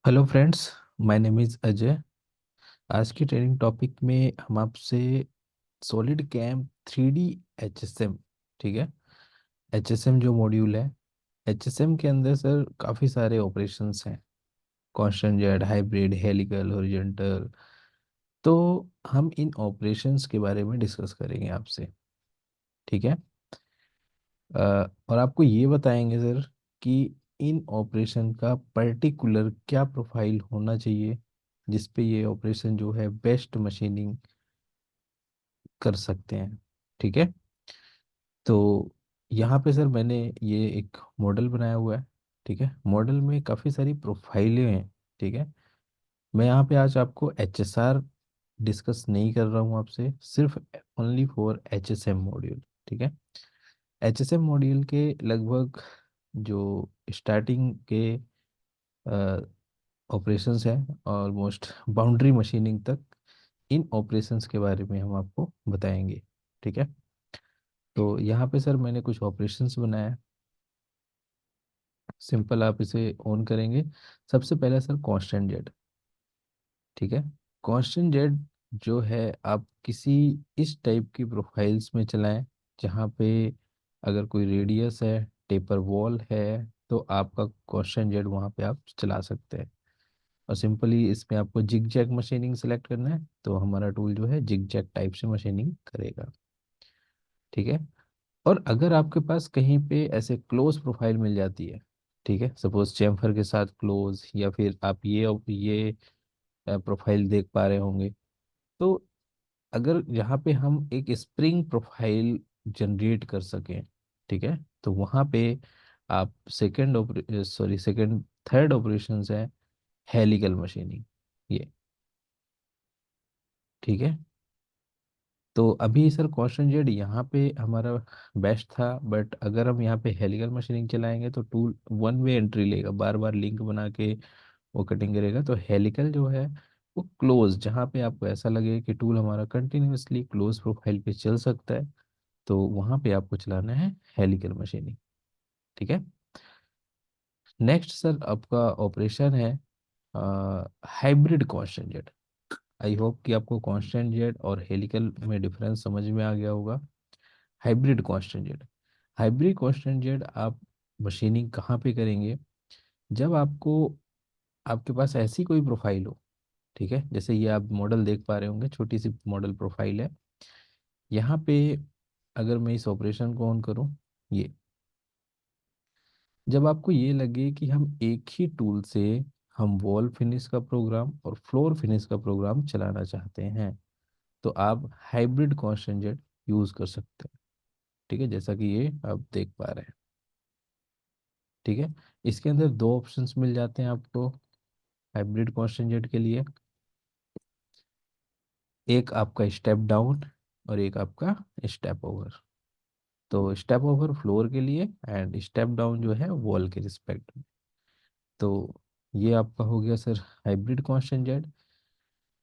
Hello friends, my name is Ajay. आज की training topic में हम आपसे सॉलिड कैम 3D एचएसएम, ठीक है, एचएसएम जो मॉड्यूल है, एचएसएम के अंदर सर काफ़ी सारे ऑपरेशंस हैं। Constant Z, hybrid, helical, horizontal. तो हम इन ऑपरेशंस के बारे में डिस्कस करेंगे आपसे, ठीक है। और आपको ये बताएंगे सर कि इन ऑपरेशन का पर्टिकुलर क्या प्रोफाइल होना चाहिए जिसपे ये ऑपरेशन जो है बेस्ट मशीनिंग कर सकते हैं, ठीक है। तो यहाँ पे सर मैंने ये एक मॉडल बनाया हुआ है, ठीक है। मॉडल में काफ़ी सारी प्रोफाइलें हैं, ठीक है। मैं यहाँ पे आज आपको एचएसआर डिस्कस नहीं कर रहा हूँ आपसे, सिर्फ ओनली फॉर एचएसएम मॉड्यूल, ठीक है। एचएसएम मॉड्यूल के लगभग जो स्टार्टिंग के ऑपरेशंस हैं, ऑलमोस्ट बाउंड्री मशीनिंग तक, इन ऑपरेशंस के बारे में हम आपको बताएंगे, ठीक है। तो यहाँ पे सर मैंने कुछ ऑपरेशंस बनाया है। सिंपल, आप इसे ऑन करेंगे। सबसे पहले सर कांस्टेंट जेड, ठीक है। कांस्टेंट जेड जो है, आप किसी इस टाइप की प्रोफाइल्स में चलाएं जहाँ पे अगर कोई रेडियस है, टेपर वॉल है, तो आपका कांस्टेंट जेड वहाँ पे आप चला सकते हैं। और सिंपली इसमें आपको जिग जैग मशीनिंग सेलेक्ट करना है, तो हमारा टूल जो है जिग जैग टाइप से मशीनिंग करेगा, ठीक है। और अगर आपके पास कहीं पे ऐसे क्लोज प्रोफाइल मिल जाती है, ठीक है, सपोज चैम्फर के साथ क्लोज, या फिर आप ये प्रोफाइल देख पा रहे होंगे, तो अगर यहाँ पे हम एक स्प्रिंग प्रोफाइल जनरेट कर सकें, ठीक है, तो वहाँ पे आप सेकंड थर्ड ऑपरेशन है हेलिकल मशीनिंग, ये, ठीक है। तो अभी सर कॉन्स्टेंट जेड यहाँ पे हमारा बेस्ट था, बट अगर हम यहाँ पे हेलिकल मशीनिंग चलाएंगे तो टूल वन वे एंट्री लेगा, बार बार लिंक बना के वो कटिंग करेगा। तो हेलिकल जो है वो क्लोज, जहाँ पे आपको ऐसा लगे कि टूल हमारा कंटिन्यूअसली क्लोज प्रोफाइल पे चल सकता है, तो वहाँ पे आपको चलाना है हेलिकल मशीनिंग, ठीक है। नेक्स्ट सर आपका ऑपरेशन है hybrid constant Z. I hope कि आपको कांस्टेंट जेड और हेलिकल में डिफरेंस समझ में आ गया होगा। Hybrid constant Z, hybrid constant Z आप मशीनिंग कहाँ पे करेंगे, जब आपको आपके पास ऐसी कोई प्रोफाइल हो, ठीक है, जैसे ये आप मॉडल देख पा रहे होंगे, छोटी सी मॉडल प्रोफाइल है। यहाँ पे अगर मैं इस ऑपरेशन को ऑन करूँ, ये, जब आपको ये लगे कि हम एक ही टूल से हम वॉल फिनिश का प्रोग्राम और फ्लोर फिनिश का प्रोग्राम चलाना चाहते हैं, तो आप हाइब्रिड कांस्टेंट जेट यूज़ कर सकते हैं, ठीक है, जैसा कि ये आप देख पा रहे हैं, ठीक है। इसके अंदर दो ऑप्शंस मिल जाते हैं आपको हाइब्रिड कांस्टेंट जेट के लिए, एक आपका स्टेप डाउन और एक आपका स्टेप ओवर। तो स्टेप ओवर फ्लोर के लिए एंड स्टेप डाउन जो है वॉल के रिस्पेक्ट में। तो ये आपका हो गया sir hybrid constant jet.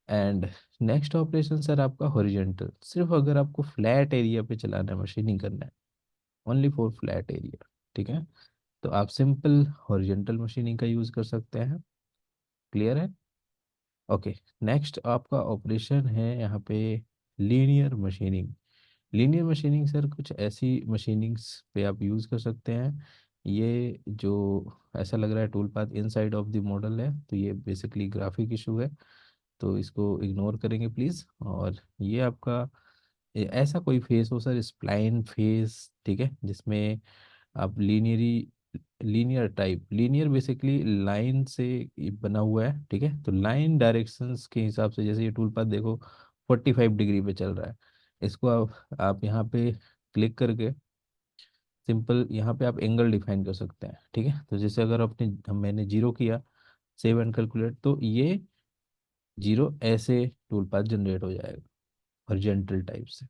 And next operation sir आपका हॉरिजॉन्टल, सिर्फ अगर आपको फ्लैट एरिया पे चलाना है, मशीनिंग करना है, ओनली फॉर फ्लैट एरिया, ठीक है, तो आप सिंपल हॉरिजॉन्टल मशीनिंग का यूज़ कर सकते हैं। क्लियर है? ओके। नेक्स्ट आपका ऑपरेशन है यहाँ पे linear machining. Linear machining sir कुछ ऐसी मशीनिंग्स पे आप यूज़ कर सकते हैं। ये जो ऐसा लग रहा है tool path inside of the model है, तो ये बेसिकली ग्राफिक इशू है, तो इसको इग्नोर करेंगे प्लीज़। और ये आपका ऐसा कोई फेस हो सर, स्प्लाइन फेस, ठीक है, जिसमें आप linear type, linear basically line से ये बना हुआ है, ठीक है। तो लाइन डायरेक्शंस के हिसाब से, जैसे ये टूल पाथ देखो 45 डिग्री पे चल रहा है, इसको आप यहाँ पे क्लिक करके सिंपल यहाँ पे आप एंगल डिफाइन कर सकते हैं, ठीक है। तो जैसे अगर मैंने जीरो किया, सेव एंड कैलकुलेट, तो ये जीरो ऐसे टूल पाथ जनरेट हो जाएगा हॉरिजॉन्टल टाइप से,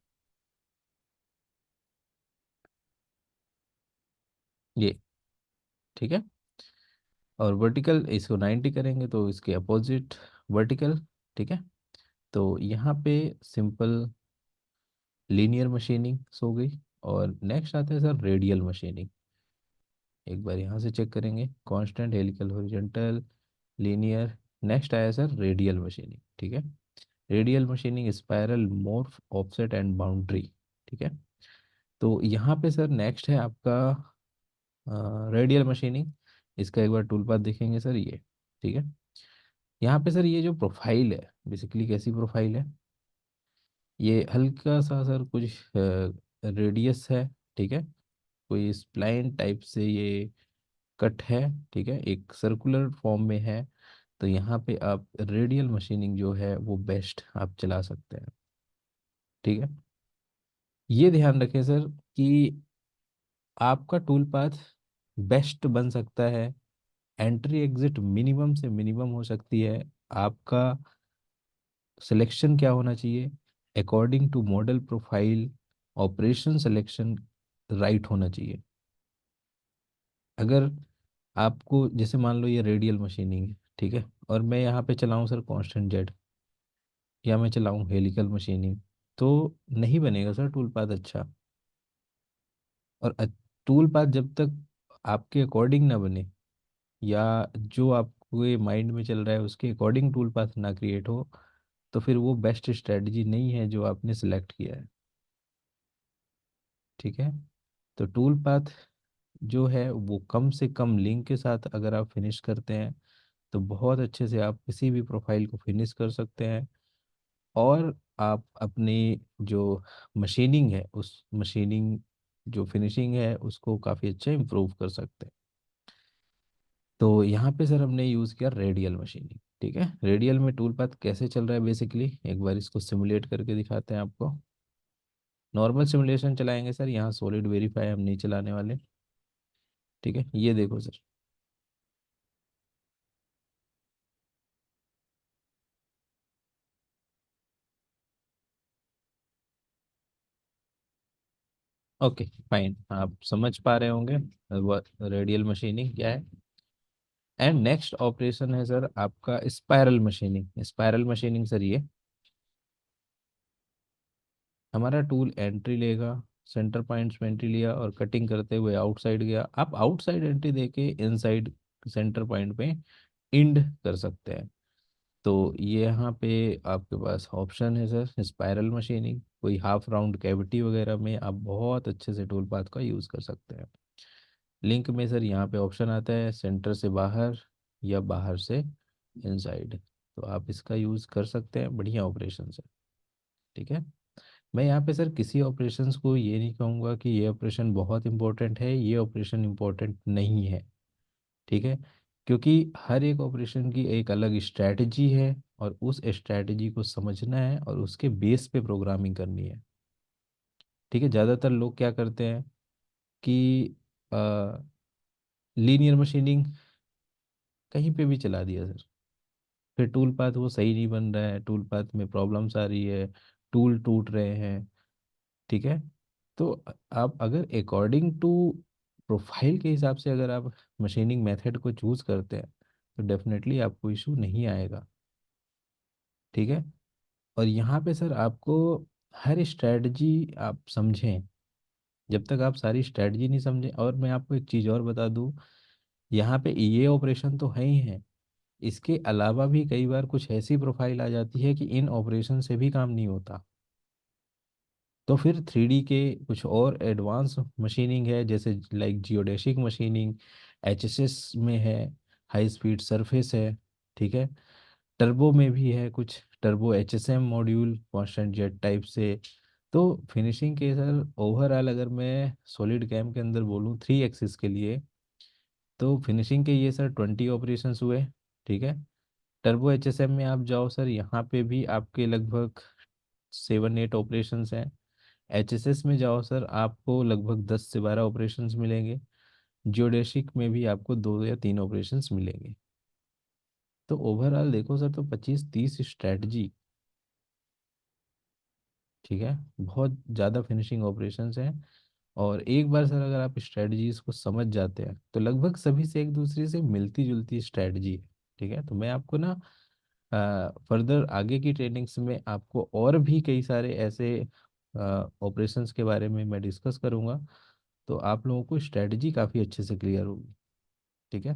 ये, ठीक है। और वर्टिकल इसको 90 करेंगे तो इसके अपोजिट वर्टिकल, ठीक है। तो यहाँ पे सिंपल लीनियर मशीनिंग हो गई। और नेक्स्ट आता है सर रेडियल मशीनिंग। एक बार यहाँ से चेक करेंगे, constant, helical, horizontal, linear. Next आया सर रेडियल मशीनिंग, ठीक है। Radial machining spiral, morph, offset and boundary, ठीक है। तो यहाँ पे सर नेक्स्ट है आपका रेडियल मशीनिंग। इसका एक बार टूल पाथ देखेंगे सर, ये ठीक है। यहाँ पे सर ये जो प्रोफाइल है, बेसिकली कैसी प्रोफाइल है, ये हल्का सा सर कुछ रेडियस है, ठीक है। कोई स्प्लाइन टाइप से ये कट है, ठीक है, एक सर्कुलर फॉर्म में है। तो यहाँ पे आप रेडियल मशीनिंग जो है वो बेस्ट आप चला सकते हैं, ठीक है। ये ध्यान रखें सर कि आपका टूल पाथ बेस्ट बन सकता है, एंट्री एग्जिट मिनिमम से मिनिमम हो सकती है। आपका सिलेक्शन क्या होना चाहिए, according to model profile operation selection right होना चाहिए। अगर आपको जैसे मान लो ये रेडियल मशीनिंग है, ठीक है, और मैं यहाँ पे चलाऊँ सर कांस्टेंट जेड, या मैं चलाऊँ हेलिकल मशीनिंग, तो नहीं बनेगा सर टूल पाथ अच्छा। और टूल पाथ जब तक आपके अकॉर्डिंग ना बने, या जो आपको ये माइंड में चल रहा है उसके अकॉर्डिंग टूल पाथ ना क्रिएट हो, तो फिर वो बेस्ट स्ट्रेटजी नहीं है जो आपने सिलेक्ट किया है, ठीक है। तो टूल पाथ जो है वो कम से कम लिंक के साथ अगर आप फिनिश करते हैं, तो बहुत अच्छे से आप किसी भी प्रोफाइल को फिनिश कर सकते हैं। और आप अपनी जो मशीनिंग है, उस मशीनिंग जो फिनिशिंग है उसको काफ़ी अच्छा इम्प्रूव कर सकते हैं। तो यहाँ पे सर हमने यूज़ किया रेडियल मशीनिंग, ठीक है। रेडियल में टूल पाथ कैसे चल रहा है, बेसिकली एक बार इसको सिमुलेट करके दिखाते हैं आपको। नॉर्मल सिमुलेशन चलाएंगे सर, यहाँ सॉलिड वेरीफाई हम नहीं चलाने वाले, ठीक है। ये देखो सर, ओके फाइन, आप समझ पा रहे होंगे रेडियल मशीनिंग क्या है। एंड नेक्स्ट ऑपरेशन है सर आपका spiral machining. Spiral machining sir ये हमारा टूल एंट्री लेगा, सेंटर पॉइंट्स में एंट्री लिया और कटिंग करते हुए आउटसाइड गया। आप आउटसाइड एंट्री देके इनसाइड सेंटर पॉइंट पे इंड कर सकते हैं। तो ये यहाँ पे आपके पास ऑप्शन है सर स्पाइरल मशीनिंग। कोई हाफ राउंड कैविटी वगैरह में आप बहुत अच्छे से टूल पाथ का यूज़ कर सकते हैं। लिंक में सर यहाँ पे ऑप्शन आता है सेंटर से बाहर या बाहर से इनसाइड, तो आप इसका यूज़ कर सकते हैं, बढ़िया ऑपरेशन है, ठीक है। मैं यहाँ पे सर किसी ऑपरेशंस को ये नहीं कहूँगा कि ये ऑपरेशन बहुत इंपॉर्टेंट है, ये ऑपरेशन इंपॉर्टेंट नहीं है, ठीक है। क्योंकि हर एक ऑपरेशन की एक अलग स्ट्रैटेजी है, और उस स्ट्रैटेजी को समझना है और उसके बेस पे प्रोग्रामिंग करनी है, ठीक है। ज़्यादातर लोग क्या करते हैं कि लीनियर मशीनिंग कहीं पे भी चला दिया सर, फिर टूल पाथ वो सही नहीं बन रहा है, टूल पाथ में प्रॉब्लम्स आ रही है, टूल टूट रहे हैं, ठीक है। तो आप अगर अकॉर्डिंग टू प्रोफाइल के हिसाब से अगर आप मशीनिंग मेथड को चूज करते हैं, तो डेफिनेटली आपको इशू नहीं आएगा, ठीक है। और यहाँ पे सर आपको हर स्ट्रेटजी आप समझें, जब तक आप सारी स्ट्रेटजी नहीं समझें। और मैं आपको एक चीज़ और बता दूँ, यहाँ पे ये ऑपरेशन तो है ही है, इसके अलावा भी कई बार कुछ ऐसी प्रोफाइल आ जाती है कि इन ऑपरेशन से भी काम नहीं होता। तो फिर 3D के कुछ और एडवांस मशीनिंग है, जैसे लाइक जियोडेसिक मशीनिंग, एचएसएस में है, हाई स्पीड सरफेस है, ठीक है। टर्बो में भी है कुछ, turbo HSM module constant jet type से। तो फिनिशिंग के सर ओवरऑल अगर मैं सॉलिड कैम के अंदर बोलूँ 3 एक्सिस के लिए, तो फिनिशिंग के ये सर 20 ऑपरेशंस हुए, ठीक है। टर्बो एचएसएम में आप जाओ सर, यहाँ पे भी आपके लगभग 7-8 ऑपरेशंस हैं। एचएसएस में जाओ सर, आपको लगभग 10 से 12 ऑपरेशंस मिलेंगे। जियोडेसिक में भी आपको 2 या 3 ऑपरेशंस मिलेंगे। तो ओवरऑल देखो सर, तो 25-30 स्ट्रेटजी, ठीक है, बहुत ज़्यादा फिनिशिंग ऑपरेशंस हैं। और एक बार सर अगर आप स्ट्रेटजीज को समझ जाते हैं, तो लगभग सभी से एक दूसरे से मिलती जुलती स्ट्रेटजी है, ठीक है। तो मैं आपको ना फर्दर आगे की ट्रेनिंग्स में आपको और भी कई सारे ऐसे ऑपरेशंस के बारे में मैं डिस्कस करूंगा, तो आप लोगों को स्ट्रेटजी काफ़ी अच्छे से क्लियर होगी, ठीक है।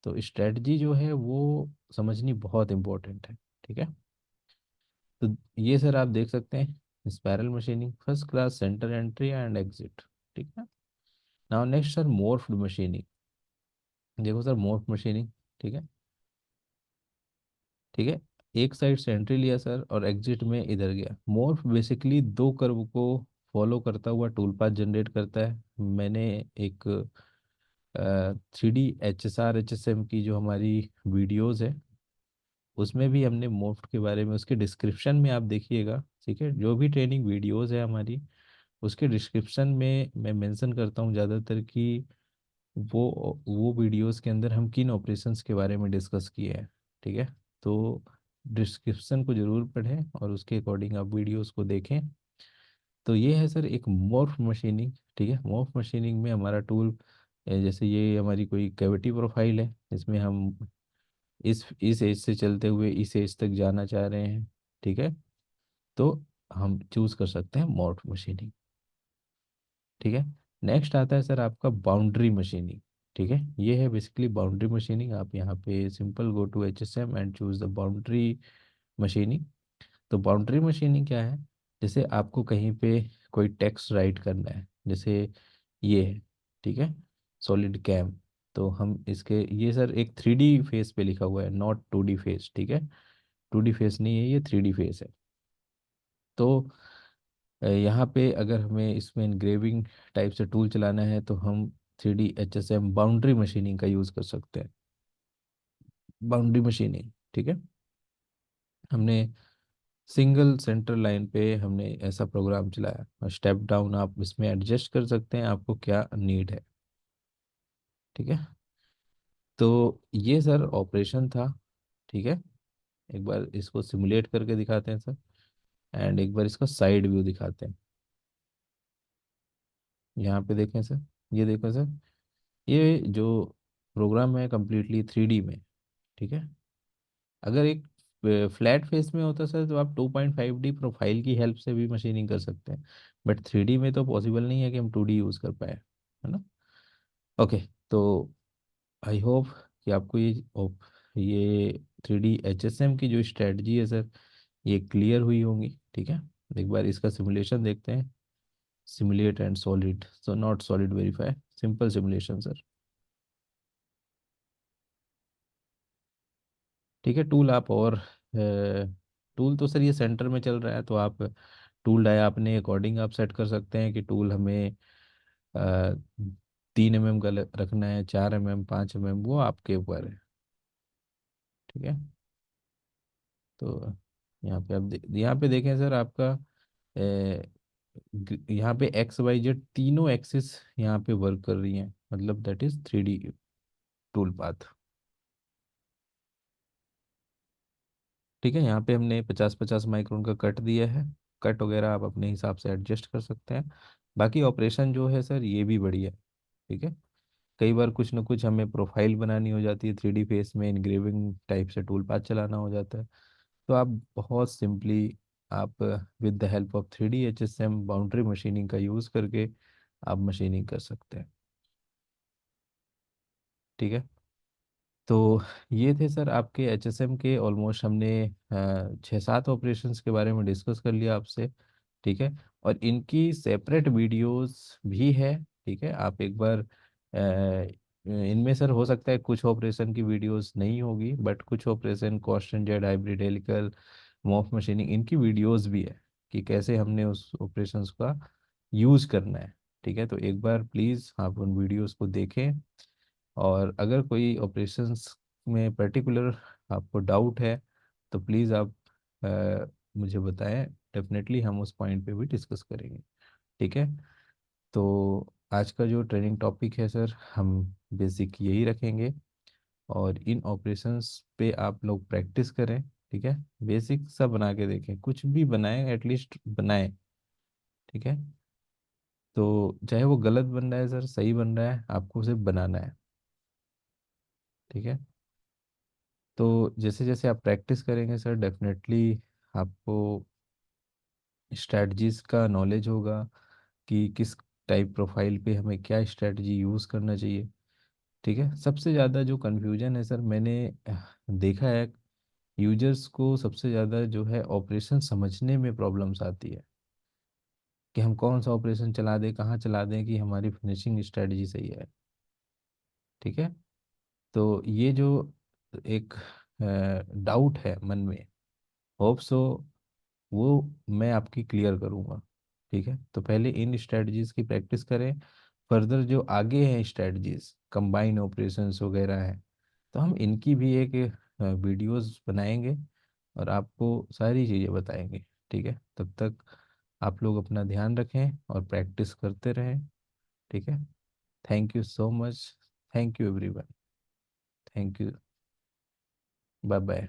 तो स्ट्रेटजी जो है वो समझनी बहुत इम्पोर्टेंट है। ठीक है। तो ये सर आप देख सकते हैं spiral machining, first class, centre entry and exit. ठीक है। Now next sir morphed machining. देखो सर मोर्फ मशीनिंग। ठीक है। ठीक है। एक साइड से एंट्री लिया सर और एग्जिट में इधर गया। मोर्फ बेसिकली दो कर्व को फॉलो करता हुआ टूल पाथ जनरेट करता है। मैंने एक 3D HSR HSM की जो हमारी वीडियोस है उसमें भी हमने मोफ्ट के बारे में, उसके डिस्क्रिप्शन में आप देखिएगा। ठीक है। जो भी ट्रेनिंग वीडियोस है हमारी उसके डिस्क्रिप्शन में मैं मेंशन करता हूँ ज़्यादातर कि वो वीडियोस के अंदर हम किन ऑपरेशंस के बारे में डिस्कस किए हैं। ठीक है। तो डिस्क्रिप्शन को ज़रूर पढ़ें और उसके अकॉर्डिंग आप वीडियोस को देखें। तो ये है सर एक मॉर्फ मशीनिंग। ठीक है। मॉर्फ मशीनिंग में हमारा टूल, जैसे ये हमारी कोई कैविटी प्रोफाइल है इसमें हम इस एज से चलते हुए इस एज तक जाना चाह रहे हैं। ठीक है। तो हम चूज कर सकते हैं मॉर्फ मशीनिंग। ठीक है। नेक्स्ट आता है सर आपका बाउंड्री मशीनिंग। ठीक है। ये है बेसिकली बाउंड्री मशीनिंग। आप यहाँ पे simple go to HSM and choose the boundary machining. तो बाउंड्री मशीनिंग क्या है? जैसे आपको कहीं पे कोई टेक्स्ट राइट करना है, जैसे ये है। ठीक है। Solid cam. तो हम इसके, ये सर एक 3D फेस पे लिखा हुआ है, नॉट 2D फेस। ठीक है। 2D फेस नहीं है, ये 3D फेस है। तो यहाँ पे अगर हमें इसमें इंग्रेविंग टाइप से टूल चलाना है तो हम 3D HSM बाउंड्री मशीनिंग का यूज़ कर सकते हैं। Boundary machining. ठीक है। हमने सिंगल सेंटर लाइन पे हमने ऐसा प्रोग्राम चलाया और स्टेप डाउन आप इसमें एडजस्ट कर सकते हैं आपको क्या नीड है। ठीक है। तो ये सर ऑपरेशन था। ठीक है। एक बार इसको सिमुलेट करके दिखाते हैं सर, एंड एक बार इसका साइड व्यू दिखाते हैं। यहाँ पे देखें सर, ये देखो सर, ये जो प्रोग्राम है कम्प्लीटली 3D में। ठीक है। अगर एक फ्लैट फेस में होता सर तो आप 2.5D प्रोफाइल की हेल्प से भी मशीनिंग कर सकते हैं, बट 3D में तो पॉसिबल नहीं है कि हम 2D यूज़ कर पाए, है ना। ओके। तो आई होप कि आपको ये 3D HSM की जो स्ट्रेटजी है सर ये क्लियर हुई होंगी। ठीक है। एक बार इसका सिमुलेशन देखते हैं। Simulate and solid, so not solid verify, simple simulation sir. ठीक है। टूल आप और टूल तो सर ये सेंटर में चल रहा है तो आप टूल डाया अपने अकॉर्डिंग आप सेट कर सकते हैं कि टूल हमें 3 mm का रखना है, 4 mm, 5 mm, वो आपके ऊपर है। ठीक है। तो यहाँ पे आप यहाँ पे देखें सर आपका यहाँ पे XYZ तीनों एक्सिस यहाँ पे वर्क कर रही हैं, मतलब that is 3D tool path. ठीक है। यहाँ पे हमने 50-50 माइक्रोन का कट दिया है। कट वगैरह आप अपने हिसाब से एडजस्ट कर सकते हैं। बाकी ऑपरेशन जो है सर ये भी बढ़िया है। ठीक है। कई बार कुछ ना कुछ हमें प्रोफाइल बनानी हो जाती है 3D फेस में, इनग्रेविंग टाइप से टूल पाथ चलाना हो जाता है। तो आप बहुत सिंपली आप with the help of 3D HSM boundary machining का यूज़ करके आप मशीनिंग कर सकते हैं। ठीक है। तो ये थे सर आपके HSM के ऑलमोस्ट हमने 6-7 ऑपरेशंस के बारे में डिस्कस कर लिया आपसे। ठीक है। और इनकी सेपरेट वीडियोस भी है। ठीक है। आप एक बार इनमें सर हो सकता है कुछ ऑपरेशन की वीडियोस नहीं होगी, बट कुछ operation constant Z, hybrid helical, morph machining, इनकी वीडियोस भी है कि कैसे हमने उस ऑपरेशंस का यूज़ करना है। ठीक है। तो एक बार प्लीज़ आप उन वीडियोस को देखें, और अगर कोई ऑपरेशंस में पर्टिकुलर आपको डाउट है तो प्लीज़ आप मुझे बताएं। डेफिनेटली हम उस पॉइंट पे भी डिस्कस करेंगे। ठीक है। तो आज का जो ट्रेनिंग टॉपिक है सर हम बेसिक यही रखेंगे, और इन ऑपरेशंस पे आप लोग प्रैक्टिस करें। ठीक है। बेसिक सा बना के देखें, कुछ भी बनाएं एटलीस्ट बनाएं। ठीक है। तो चाहे वो गलत बन रहा है सर, सही बन रहा है, आपको सिर्फ बनाना है। ठीक है। तो जैसे जैसे आप प्रैक्टिस करेंगे सर डेफिनेटली आपको स्ट्रैटजीज का नॉलेज होगा कि किस टाइप प्रोफाइल पे हमें क्या स्ट्रैटेजी यूज़ करना चाहिए। ठीक है। सबसे ज़्यादा जो कन्फ्यूजन है सर, मैंने देखा है यूजर्स को सबसे ज़्यादा जो है ऑपरेशन समझने में प्रॉब्लम्स आती है, कि हम कौन सा ऑपरेशन चला दें, कहाँ चला दें कि हमारी फिनिशिंग स्ट्रेटजी सही है। ठीक है। तो ये जो एक डाउट है मन में, होप सो वो मैं आपकी क्लियर करूँगा। ठीक है। तो पहले इन स्ट्रेटजीज की प्रैक्टिस करें। फर्दर जो आगे हैं स्ट्रेटजीज, कंबाइन ऑपरेशंस वगैरह हैं, तो हम इनकी भी एक वीडियोस बनाएंगे और आपको सारी चीज़ें बताएंगे। ठीक है। तब तक आप लोग अपना ध्यान रखें और प्रैक्टिस करते रहें। ठीक है। Thank you so much. Thank you everyone. Thank you. Bye bye.